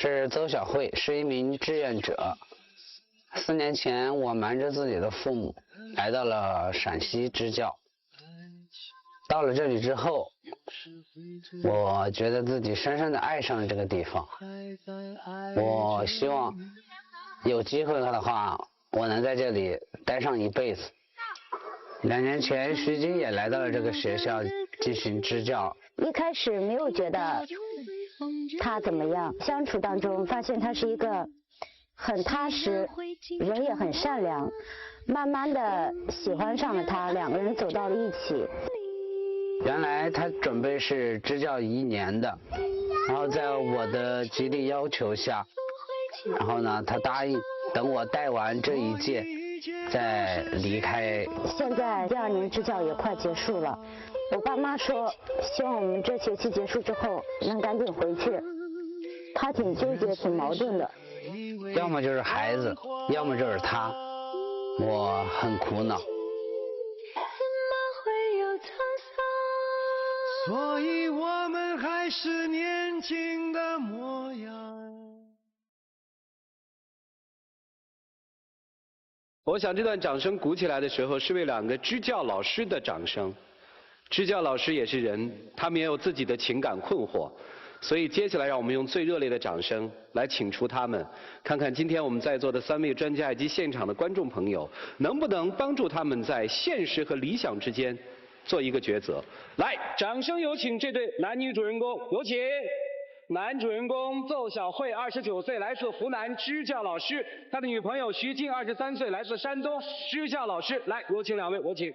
是邹小慧，是一名志愿者。4年前，我瞒着自己的父母，来到了陕西支教。到了这里之后，我觉得自己深深的爱上了这个地方。我希望有机会的话，我能在这里待上一辈子。2年前，徐晶也来到了这个学校进行支教。一开始没有觉得他怎么样，相处当中发现他是一个很踏实，人也很善良，慢慢的喜欢上了他，2个人走到了一起。原来他准备是支教1年的，然后在我的极力要求下，然后呢，他答应等我带完这一届再离开。现在第2年支教也快结束了，我爸妈说希望我们这学期结束之后能赶紧回去，他挺纠结挺矛盾的，要么就是孩子，要么就是他，我很苦恼。所以我们还是年轻的模样。我想这段掌声鼓起来的时候，是为2个支教老师的掌声。支教老师也是人，他们也有自己的情感困惑，所以接下来让我们用最热烈的掌声来请出他们，看看今天我们在座的3位专家以及现场的观众朋友，能不能帮助他们在现实和理想之间做一个抉择。来，掌声有请这对男女主人公，有请。男主人公邹小慧，29岁，来自湖南支教老师；他的女朋友徐静，23岁，来自山东支教老师。来，有请2位，有请。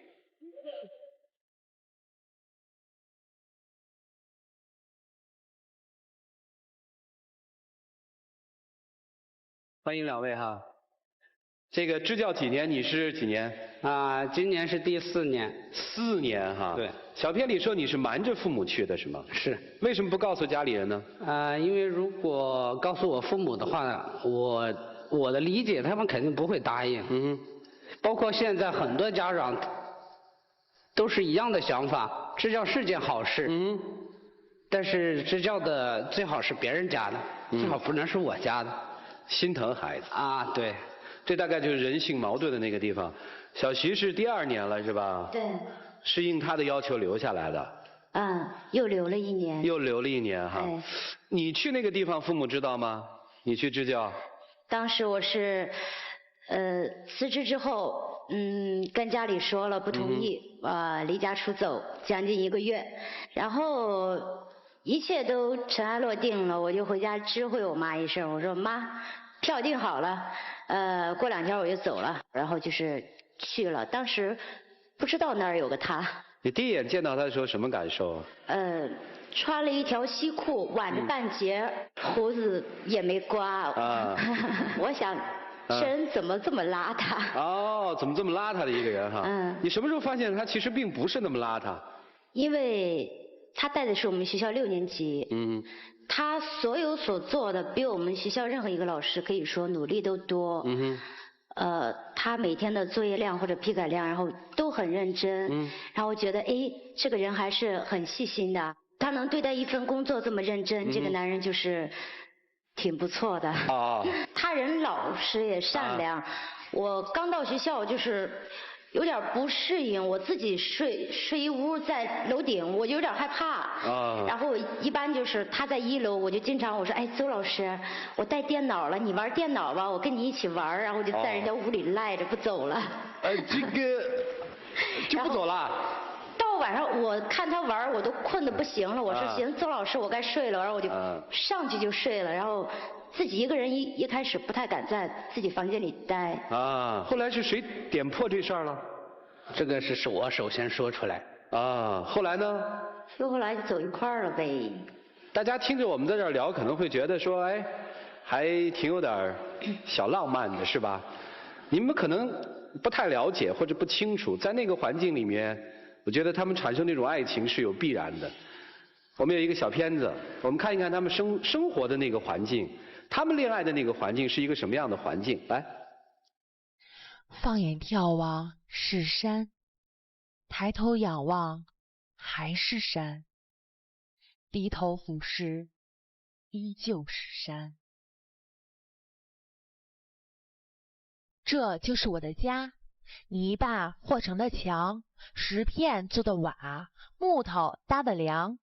欢迎2位哈。这个支教几年？你是几年？今年是第4年。4年哈。对。小片里说你是瞒着父母去的是吗？是。为什么不告诉家里人呢？因为如果告诉我父母的话，我的理解他们肯定不会答应。嗯。包括现在很多家长都是一样的想法，支教是件好事。嗯。但是支教的最好是别人家的，最好不能是我家的。心疼孩子。对。这大概就是人性矛盾的那个地方。小徐是第2年了是吧？对。是应他的要求留下来的。又留了1年。又留了1年哈。你去那个地方，父母知道吗？你去支教？当时我是辞职之后，跟家里说了不同意，离家出走将近1个月，然后一切都尘埃落定了，我就回家知会我妈一声，我说妈，票订好了，过2天我就走了，然后就是去了。当时不知道那儿有个他。你第一眼见到他的时候什么感受？穿了一条西裤，挽着半截，胡子也没刮。我想，这人怎么这么邋遢？怎么这么邋遢的一个人哈？你什么时候发现他其实并不是那么邋遢？因为他带的是我们学校6年级。他所有所做的比我们学校任何一个老师可以说努力都多。他每天的作业量或者批改量，然后都很认真。然后我觉得，这个人还是很细心的。他能对待一份工作这么认真，这个男人就是挺不错的。他人老实也善良。我刚到学校就是有点不适应，我自己睡一屋在楼顶，我就有点害怕。然后一般就是他在1楼，我就经常我说，邹老师，我带电脑了，你玩电脑吧，我跟你一起玩。然后我就在人家屋里赖着不走了。这个就不走了。到晚上我看他玩，我都困得不行了。我说行，邹老师，我该睡了。然后我就上去就睡了。然后自己一个人一开始不太敢在自己房间里待。后来是谁点破这事儿了？这个是我首先说出来。后来呢？后来就走一块儿了呗。大家听着我们在这儿聊，可能会觉得说，还挺有点小浪漫的，是吧？你们可能不太了解或者不清楚，在那个环境里面，我觉得他们产生那种爱情是有必然的。我们有一个小片子，我们看一看他们生活的那个环境，他们恋爱的那个环境是一个什么样的环境？来，放眼眺望是山，抬头仰望还是山，低头俯视依旧是山。这就是我的家，泥巴和成的墙，石片做的瓦，木头搭的梁。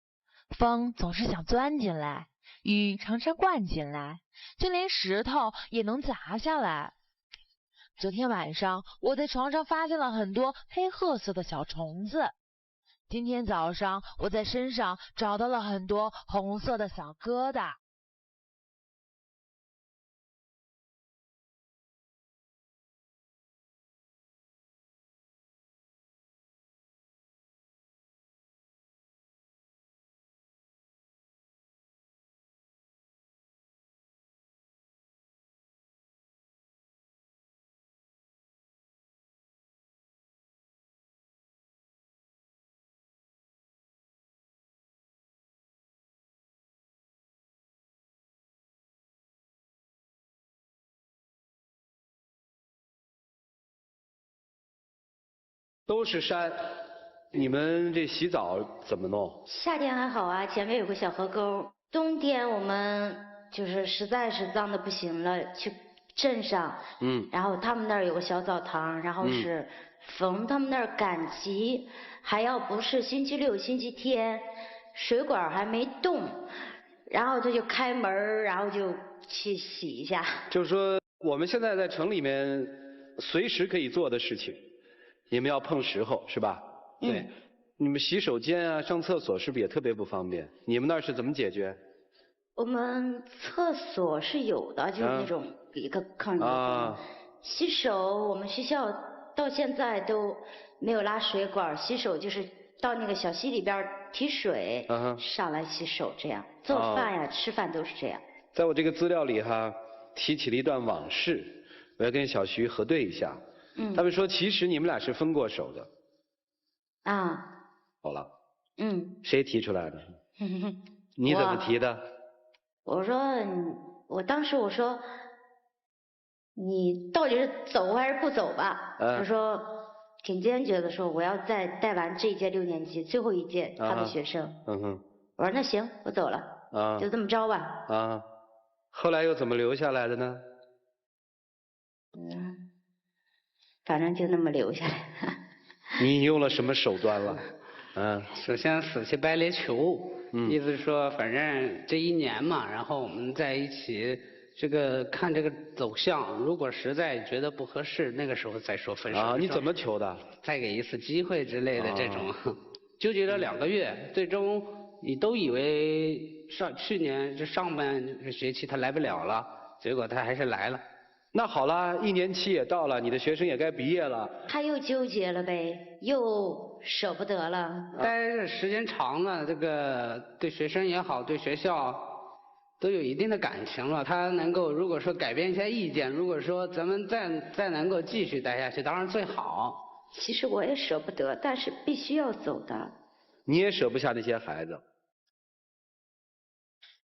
风总是想钻进来，雨常常灌进来，就连石头也能砸下来。昨天晚上我在床上发现了很多黑褐色的小虫子，今天早上我在身上找到了很多红色的小疙瘩。都是山，你们这洗澡怎么弄？夏天还好啊，前面有个小河沟。冬天我们就是实在是脏的不行了，去镇上，然后他们那儿有个小澡堂，然后是逢他们那儿赶集，还要不是星期六、星期天，水管还没动，然后他就开门，然后就去洗一下。就是说，我们现在在城里面随时可以做的事情，你们要碰时候是吧？对。你们洗手间啊、上厕所是不是也特别不方便？你们那儿是怎么解决？我们厕所是有的，就是那种一个坑的。洗手，我们学校到现在都没有拉水管，洗手就是到那个小溪里边提水，上来洗手这样。做饭呀、吃饭都是这样。在我这个资料里哈，提起了一段往事，我要跟小徐核对一下。他们说其实你们俩是分过手的。好了。谁提出来的？你怎么提的？我说，当时我说，你到底是走还是不走吧？他说挺坚决的，说我要再带完这一届6年级最后一届他的学生。我说那行，我走了。就这么着吧。后来又怎么留下来的呢？反正就那么留下来。你用了什么手段了？首先死乞白赖求，意思是说反正这1年嘛，然后我们在一起，看这个走向，如果实在觉得不合适，那个时候再说分手。你怎么求的？再给一次机会之类的这种，纠结了2个月，最终你都以为去年这上半学期他来不了了，结果他还是来了。那好了，1年期也到了，你的学生也该毕业了。他又纠结了呗，又舍不得了。待的时间长了，这个对学生也好，对学校都有一定的感情了。他能够如果说改变一下意见，如果说咱们再能够继续待下去，当然最好。其实我也舍不得，但是必须要走的。你也舍不下那些孩子，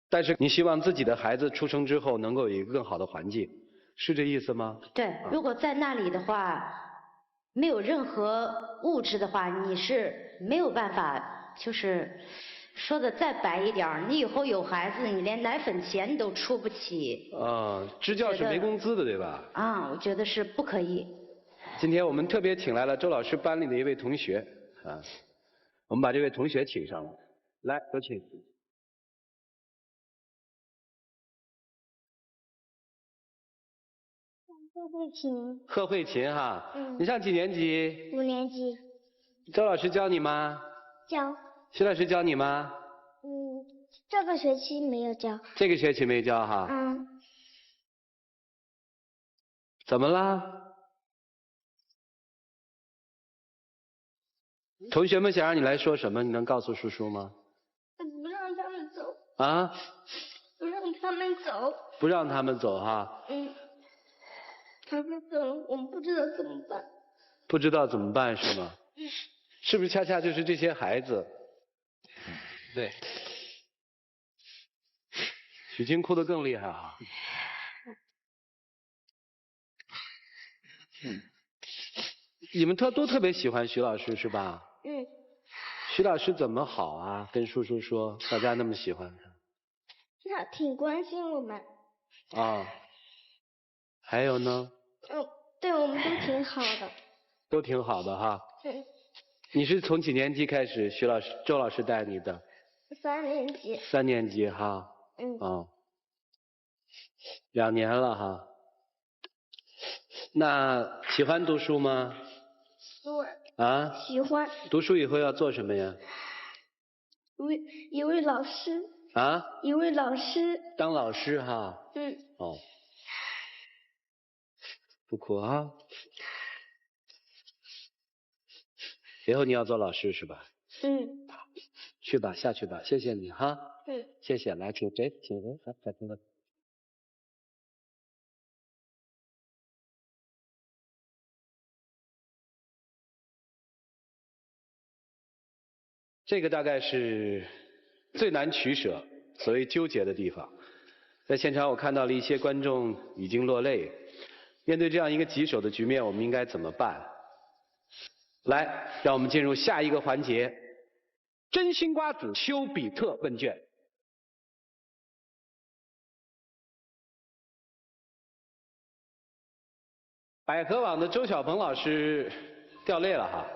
但是你希望自己的孩子出生之后能够有一个更好的环境。是这意思吗？对，如果在那里的话，没有任何物质的话，你是没有办法，就是说的再白一点，你以后有孩子，你连奶粉钱都出不起。支教是没工资的，对吧？我觉得是不可以。今天我们特别请来了周老师班里的一位同学，我们把这位同学请上来，来，有请。贺慧琴。贺慧琴哈。你上几年级？5年级。周老师教你吗？教。徐老师教你吗？这个学期没有教。这个学期没教哈。怎么了？同学们想让你来说什么？你能告诉叔叔吗？不让他们走。不让他们走。不让他们走哈。他们走了，我们不知道怎么办。不知道怎么办是吗？是不是恰恰就是这些孩子？对。许昕哭得更厉害哈。你们都特别喜欢徐老师是吧？徐老师怎么好啊？跟叔叔说，大家那么喜欢他。他挺关心我们。还有呢？对我们都挺好的。都挺好的哈。对。你是从几年级开始周老师带你的？3年级。3年级哈。哦。2年了哈。那喜欢读书吗？对。啊？喜欢。读书以后要做什么呀？一位老师。啊？一位老师。当老师哈。哦。不哭啊。以后你要做老师是吧？去吧，下去吧，谢谢你哈。谢谢，来，请谁？好，再听个。这个大概是最难取舍、所谓纠结的地方。在现场我看到了一些观众已经落泪。面对这样一个棘手的局面，我们应该怎么办？来，让我们进入下一个环节。真心瓜子丘比特问卷。百合网的周小鹏老师掉泪了哈，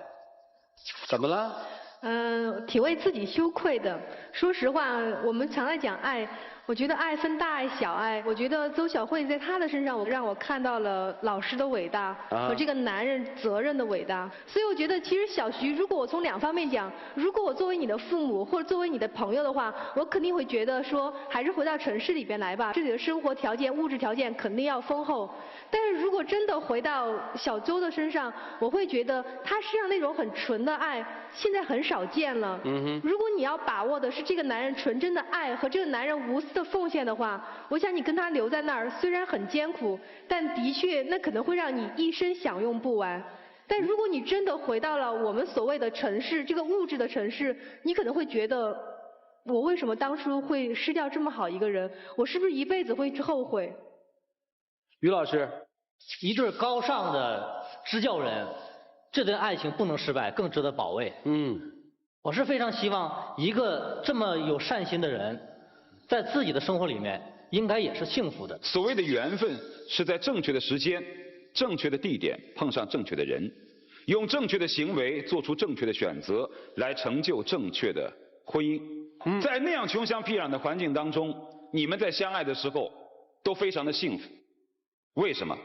怎么了？挺为自己羞愧的。说实话，我们常在讲爱，我觉得爱分大爱、小爱。我觉得邹晓慧在她的身上，让我看到了老师的伟大和这个男人责任的伟大。所以我觉得，其实小徐，如果我从2方面讲，如果我作为你的父母或者作为你的朋友的话，我肯定会觉得说，还是回到城市里边来吧，这里的生活条件、物质条件肯定要丰厚。但是如果真的回到小邹的身上，我会觉得他身上那种很纯的爱，现在很少见了。如果你要把握的是这个男人纯真的爱和这个男人无私的奉献的话，我想你跟他留在那儿，虽然很艰苦，但的确那可能会让你一生享用不完。但如果你真的回到了我们所谓的城市，这个物质的城市，你可能会觉得，我为什么当初会失掉这么好一个人？我是不是一辈子会后悔？于老师，一对高尚的支教人，这段爱情不能失败，更值得保卫。我是非常希望一个这么有善心的人，在自己的生活里面应该也是幸福的。所谓的缘分，是在正确的时间、正确的地点碰上正确的人，用正确的行为做出正确的选择，来成就正确的婚姻。在那样穷乡僻壤的环境当中，你们在相爱的时候都非常的幸福。为什么？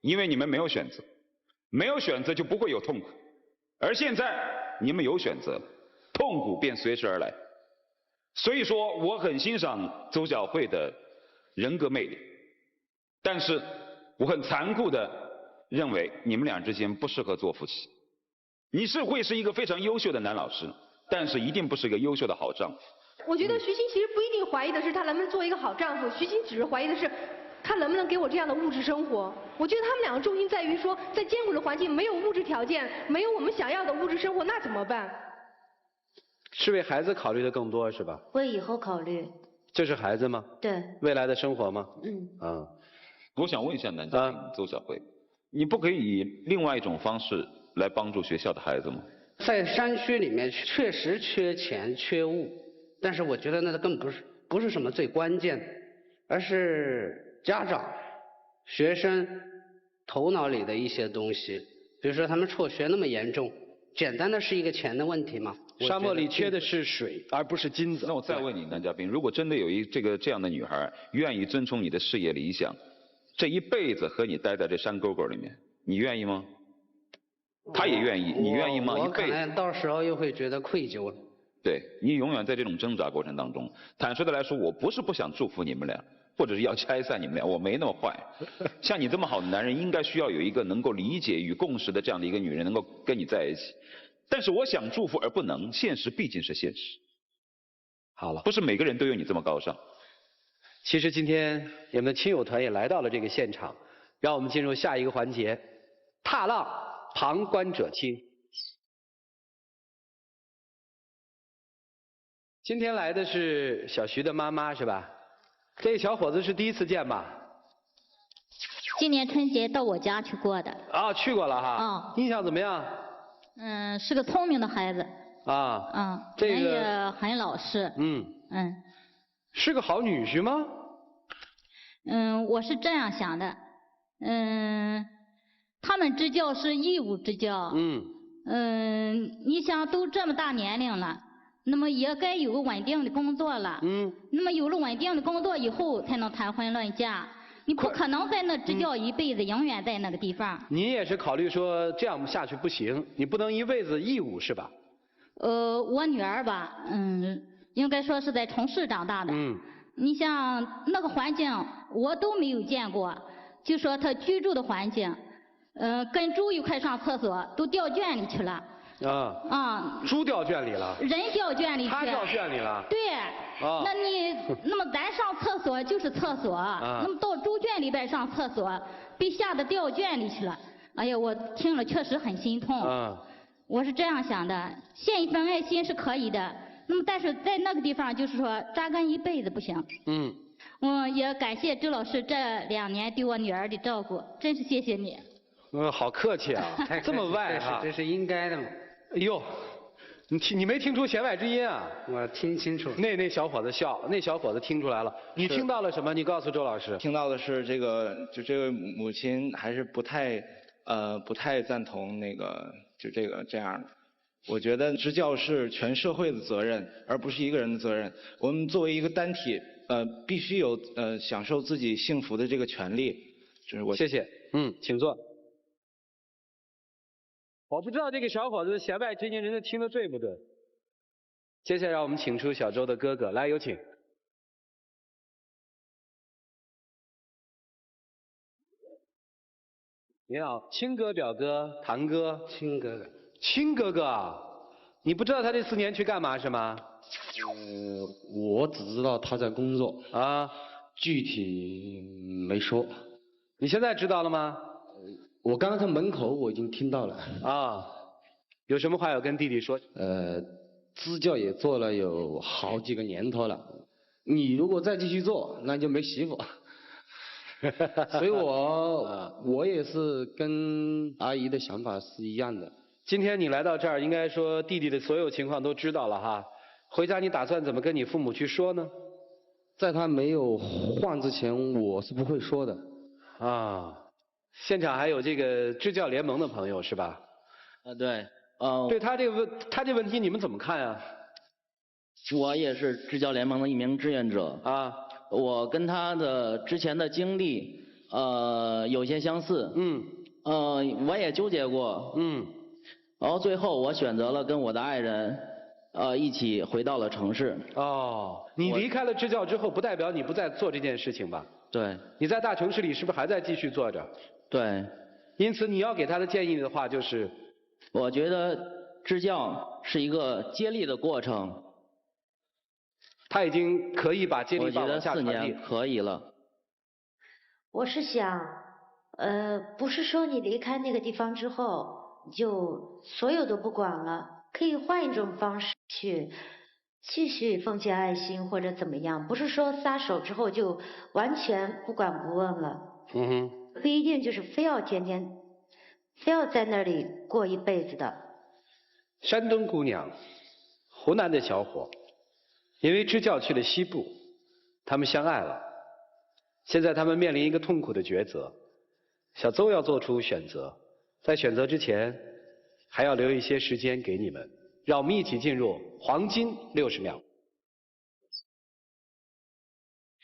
因为你们没有选择，没有选择就不会有痛苦，而现在你们有选择，痛苦便随之而来。所以说，我很欣赏邹晓慧的人格魅力，但是我很残酷的认为你们俩之间不适合做夫妻。你会是一个非常优秀的男老师，但是一定不是一个优秀的好丈夫。我觉得徐鑫其实不一定怀疑的是他能不能做一个好丈夫，徐鑫只是怀疑的是他能不能给我这样的物质生活。我觉得他们两个重心在于说，在艰苦的环境，没有物质条件，没有我们想要的物质生活，那怎么办？是为孩子考虑的更多是吧？为以后考虑。这是孩子吗？对。未来的生活吗？我想问一下男嘉宾邹晓慧，你不可以以另外一种方式来帮助学校的孩子吗？在山区里面确实缺钱缺物，但是我觉得那更不是什么最关键的，而是家长、学生头脑里的一些东西，比如说他们辍学那么严重，简单的是一个钱的问题吗？沙漠里缺的是水，而不是金子。那我再问你，男嘉宾，如果真的有这样的女孩，愿意遵从你的事业理想，这一辈子和你待在这山沟沟里面，你愿意吗？她也愿意，你愿意吗？我可能到时候又会觉得愧疚了。对，你永远在这种挣扎过程当中。坦率的来说，我不是不想祝福你们俩，或者是要拆散你们俩，我没那么坏。像你这么好的男人，应该需要有一个能够理解与共识的这样的一个女人，能够跟你在一起。但是我想祝福而不能，现实毕竟是现实。好了，不是每个人都有你这么高尚。其实今天我们的亲友团也来到了这个现场，让我们进入下一个环节，踏浪旁观者清。今天来的是小徐的妈妈是吧？这个小伙子是第一次见吧？今年春节到我家去过的。啊，去过了哈。印象怎么样？是个聪明的孩子。人也很老实。是个好女婿吗？我是这样想的。他们支教是义务支教。你想都这么大年龄了，那么也该有个稳定的工作了。那么有了稳定的工作以后，才能谈婚论嫁。你不可能在那支教一辈子，永远在那个地方。你也是考虑说这样下去不行，你不能一辈子义务是吧？我女儿吧，应该说是在城市长大的。你像那个环境，我都没有见过。就说她居住的环境，跟猪一块上厕所，都掉圈里去了。猪掉圈里了。人掉圈里去。他掉圈里了。对。那么咱上厕所就是厕所，那么到猪圈里边上厕所，被吓得掉圈里去了。哎呀，我听了确实很心痛。我是这样想的，献一份爱心是可以的，那么但是在那个地方就是说扎根一辈子不行。也感谢周老师这2年对我女儿的照顾，真是谢谢你。好客气啊，这么外啊，这是应该的嘛。哎呦。你没听出弦外之音啊？我听清楚。那小伙子笑，那小伙子听出来了。你听到了什么？你告诉周老师。听到的是这位母亲还是不太赞同这样的。我觉得支教是全社会的责任，而不是一个人的责任。我们作为一个单体，必须有享受自己幸福的这个权利。这是我。谢谢。请坐。我不知道这个小伙子弦外之音，人家听得对不对？接下来让我们请出小周的哥哥，来有请。你好，亲哥、表哥、堂哥。亲哥哥。亲哥哥啊，你不知道他这4年去干嘛是吗？我只知道他在工作啊，具体没说。你现在知道了吗？我刚刚在门口我已经听到了。有什么话要跟弟弟说？支教也做了有好几个年头了，你如果再继续做，那就没媳妇。所以我也是跟阿姨的想法是一样的。今天你来到这儿，应该说弟弟的所有情况都知道了哈。回家你打算怎么跟你父母去说呢？在他没有换之前，我是不会说的。现场还有这个支教联盟的朋友是吧？对。对他这问题你们怎么看啊？我也是支教联盟的一名志愿者。我跟他的之前的经历有些相似。我也纠结过。然后最后我选择了跟我的爱人一起回到了城市。你离开了支教之后，不代表你不再做这件事情吧？对。你在大城市里是不是还在继续做着？对。因此你要给他的建议的话就是，我觉得支教是一个接力的过程。他已经可以把接力棒往下传递。我觉得4年可以了。我是想，不是说你离开那个地方之后，你就所有都不管了，可以换一种方式去继续奉献爱心或者怎么样，不是说撒手之后就完全不管不问了。不一定就是非要在那里过一辈子的。山东姑娘，湖南的小伙，因为支教去了西部，他们相爱了。现在他们面临一个痛苦的抉择，小邹要做出选择，在选择之前，还要留一些时间给你们。让我们一起进入黄金60秒。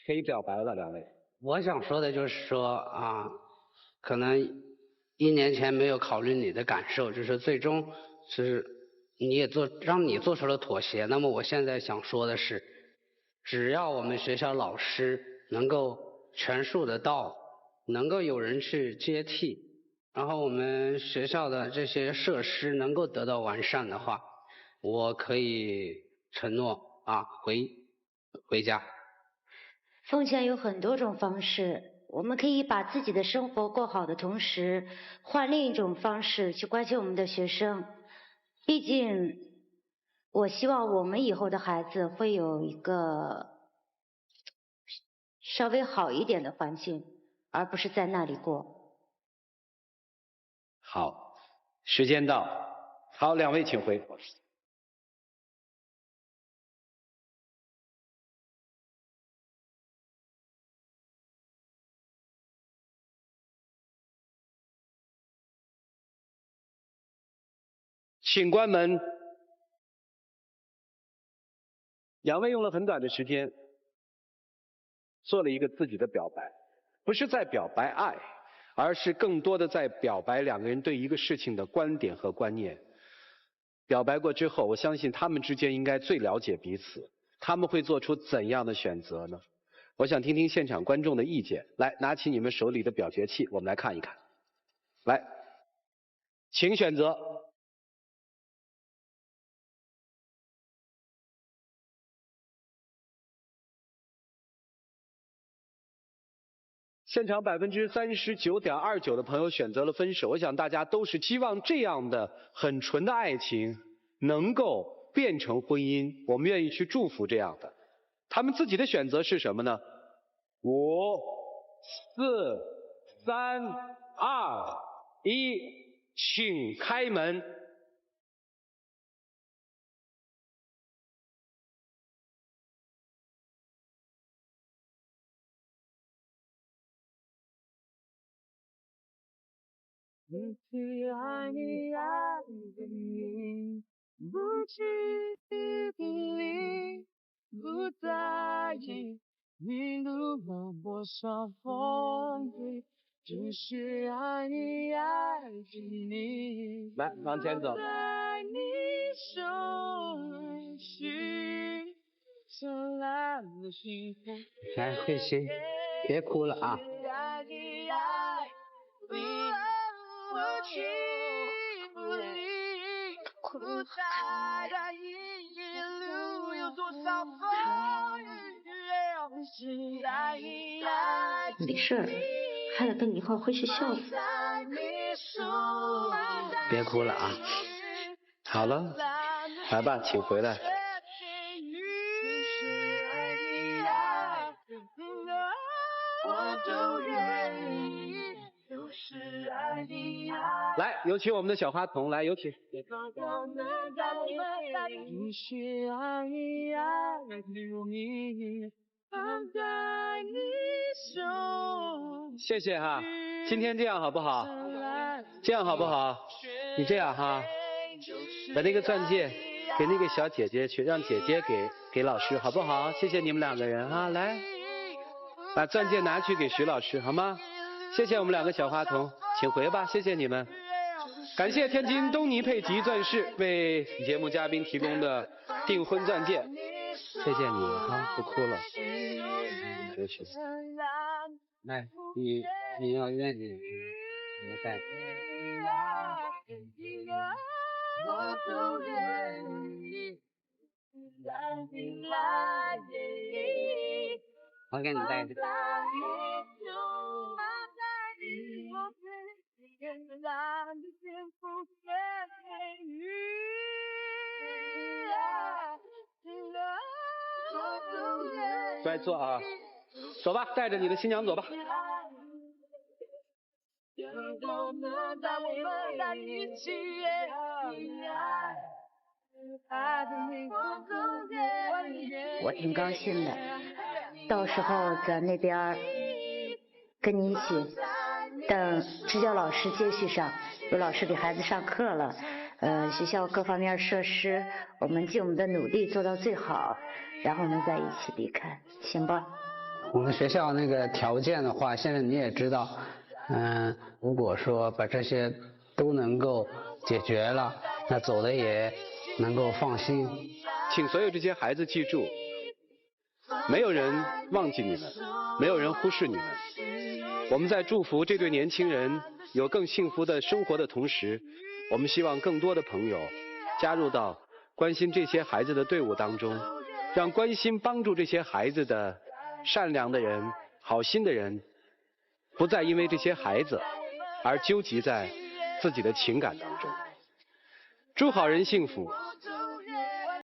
可以表白了，2位。我想说的就是说可能1年前没有考虑你的感受，就是最终是让你做出了妥协。那么我现在想说的是，只要我们学校老师能够全数的到，能够有人去接替，然后我们学校的这些设施能够得到完善的话，我可以承诺回家。奉献有很多种方式，我们可以把自己的生活过好的同时，换另一种方式去关心我们的学生。毕竟，我希望我们以后的孩子会有一个稍微好一点的环境，而不是在那里过。好，时间到。好，2位请回。请关门。两位用了很短的时间，做了一个自己的表白，不是在表白爱，而是更多的在表白两个人对一个事情的观点和观念。表白过之后，我相信他们之间应该最了解彼此，他们会做出怎样的选择呢？我想听听现场观众的意见。来，拿起你们手里的表决器，我们来看一看。来，请选择。现场39.29%的朋友选择了分手，我想大家都是希望这样的很纯的爱情能够变成婚姻，我们愿意去祝福这样的。他们自己的选择是什么呢？5、4、3、2、1，请开门。不去爱你，爱着你，不去不理，不在意你路过多少风雨，只是爱你，爱着你。来，往前走。在你手心，灿烂的幸福。来，慧心，别哭了啊。爱你，爱你。不去不理，不在意一路有多少风雨，爱你爱没事儿，孩子跟你一块回学校。别哭了啊。好了，来吧，请回来。我都愿意。来，有请我们的小花童，来，有请。谢谢哈，今天这样好不好？这样好不好？你这样哈，把那个钻戒给那个小姐姐去，让姐姐给老师，好不好？谢谢你们两个人哈，来，把钻戒拿去给徐老师，好吗？谢谢我们两个小花童，请回吧，谢谢你们。感谢天津东尼佩吉钻饰为节目嘉宾提供的订婚钻戒，谢谢你哈，不哭了。有请。来，你要愿意，你带。我都愿意，我给你带着。乖，坐啊，走吧，带着你的新娘走吧。我挺高兴的，到时候在那边跟你一起，等支教老师接续上，有老师给孩子上课了，学校各方面设施，我们尽我们的努力做到最好，然后我们再一起离开，行吧？我们学校那个条件的话，现在你也知道，如果说把这些都能够解决了，那走的也能够放心。请所有这些孩子记住，没有人忘记你们，没有人忽视你们。我们在祝福这对年轻人有更幸福的生活的同时，我们希望更多的朋友加入到关心这些孩子的队伍当中，让关心帮助这些孩子的善良的人、好心的人，不再因为这些孩子而纠集在自己的情感当中。祝好人幸福，